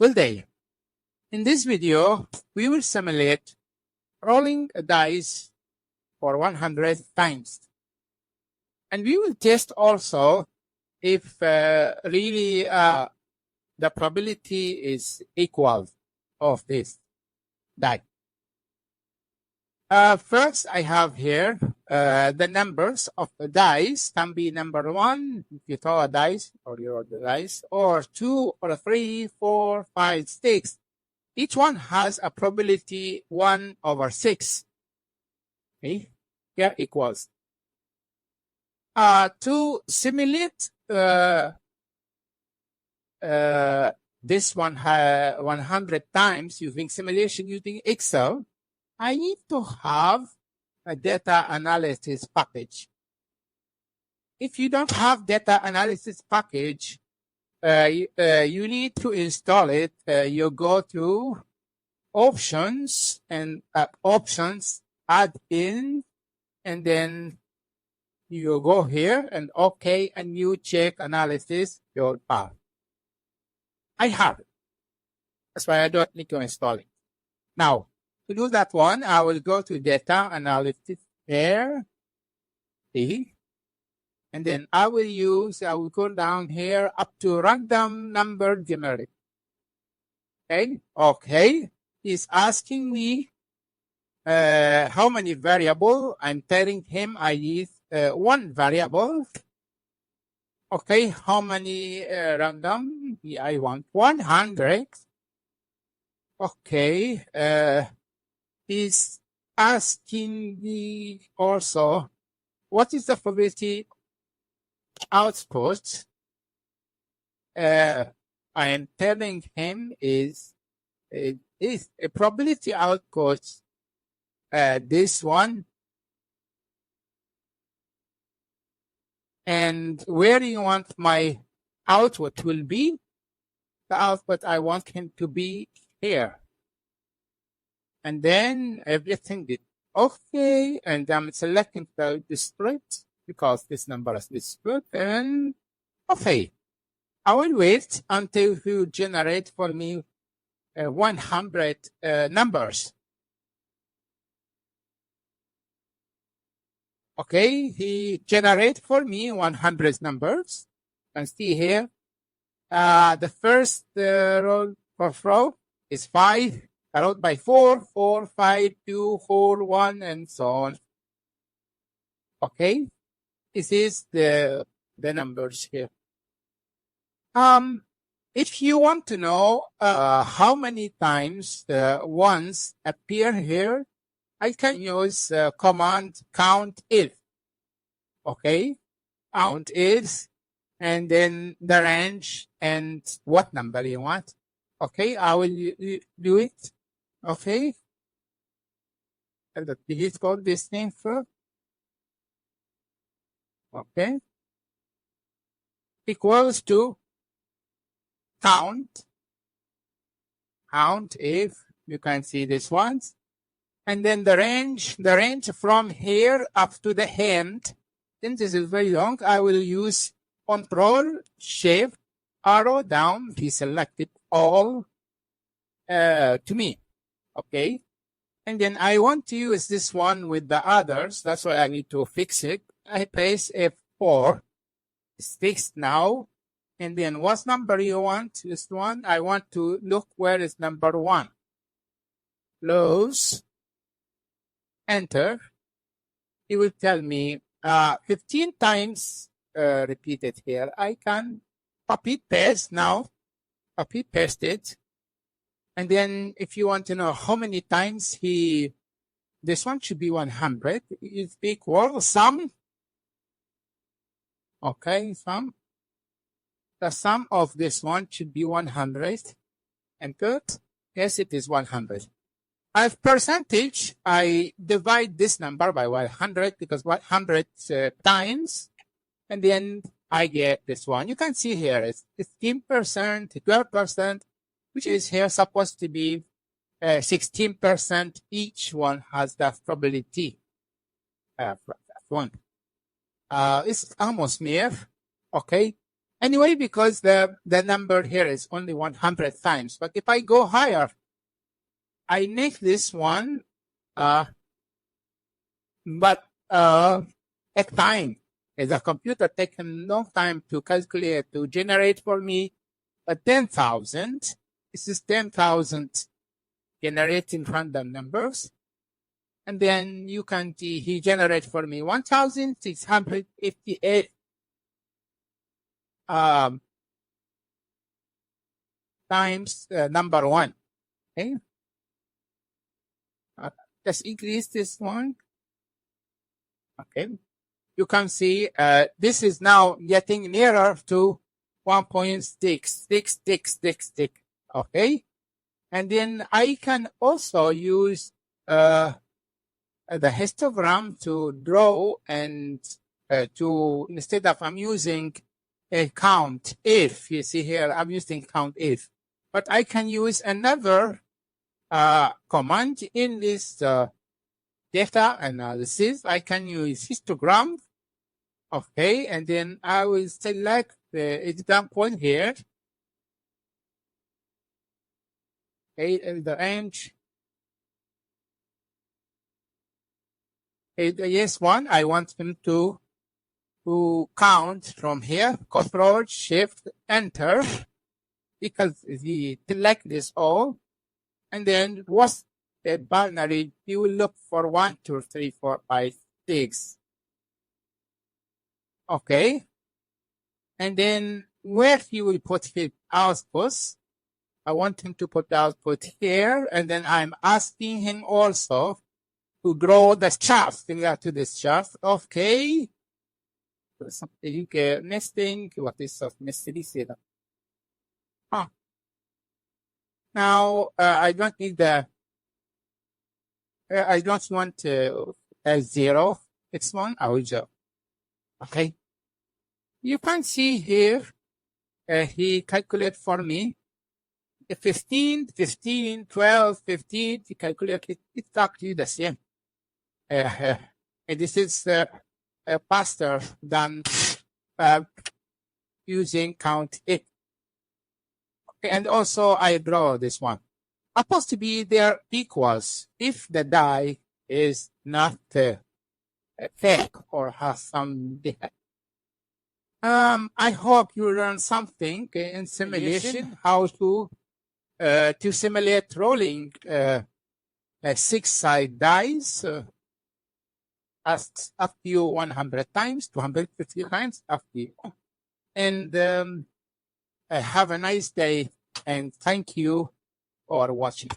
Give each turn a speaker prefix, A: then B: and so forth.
A: Good day. In this video, we will simulate rolling a dice for 100 times. And we will test also if really the probability is equal of this die. First, I have here the numbers of the dice. Can be number 1, if you throw a dice, or you roll the dice, or 2, or 3, 4, 5, 6. Each one has a probability 1/6. Okay, here equals. To simulate this 100 times using simulation using Excel, I need to have a data analysis package. If you don't have data analysis package, you need to install it. You go to options and options, add in, and then you go here and OK, and you check analysis your path. I have it. That's why I don't need to install it. Now, to do that one, I will go to data analysis here. See? And then I will go down here up to random number generator. Okay. Okay. He's asking me how many variable. I'm telling him I need one variable. Okay. How many random? I want 100. Okay. He's asking me also, what is the probability output? I am telling him is a probability output, this one. And where do you want my output will be? The output, I want him to be here. And then everything did okay. And I'm selecting the discrete because this number is discrete. And okay. I will wait until you generate for me 100 numbers. Okay, he generate for me 100 numbers. You can see here. The first row is 5, followed by 4, 4, 5, 2, 4, 1, and so on. Okay, this is the numbers here. If you want to know how many times the ones appear here, I can use command COUNTIF. Okay, COUNTIF, and then the range and what number you want. Okay, I will do it. Okay, let's call this name first. Okay, equals to count if you can see this ones, and then the range from here up to the end. Since this is very long, I will use Control Shift arrow down. He selected all to me. Okay, and then I want to use this one with the others. That's why I need to fix it. I press F4. It's fixed now. And then what number you want? This one. I want to look where is number 1. Close. Enter. It will tell me 15 times repeated here. I can copy paste now. Copy paste it. And then if you want to know how many times this one should be 100. It's equal sum. Okay, sum. The sum of this one should be 100. Enter. Yes, it is 100. As percentage, I divide this number by 100 because 100 times, and then I get this one. You can see here it's 15%, 12%, which is here supposed to be 16%. Each one has that probability. One. It's almost near. Okay. Anyway, because the number here is only 100 times. But if I go higher, I make this one, but a time. The computer takes a long time to calculate, to generate for me 10,000. This is 10,000 generating random numbers. And then you can see he generates for me 1,658 times number one. Okay. Let's increase this one. Okay. You can see this is now getting nearer to 1.6. Okay. And then I can also use the histogram to draw and to, instead of I'm using a COUNTIF, you see here, I'm using COUNTIF, but I can use another command in this data analysis. I can use histogram. Okay, and then I will select the example here. Okay, and the range. Yes, one, I want him to count from here, Control Shift Enter, because he select this all, and then what's the binary? You will look for 1, 2, 3, 4, 5, 6. Okay, and then where he will put his outputs, I want him to put the output here, and then I'm asking him also to draw the chart similar to this chart. Okay. Next thing, what is of mystery? Now I don't need the. I don't want a 0. It's 1. I will just. Okay. You can see here. He calculate for me. 15, 15, 12, 15. He calculate it. It's actually the same. And this is faster than using COUNTIF. Okay, and also I draw this one. Supposed to be there equals if the die is not fake or has some defect. I hope you learned something in simulation, how to simulate rolling 6-side dice. Up to you 100 times, 250 times, up to you. And have a nice day, and thank you for watching.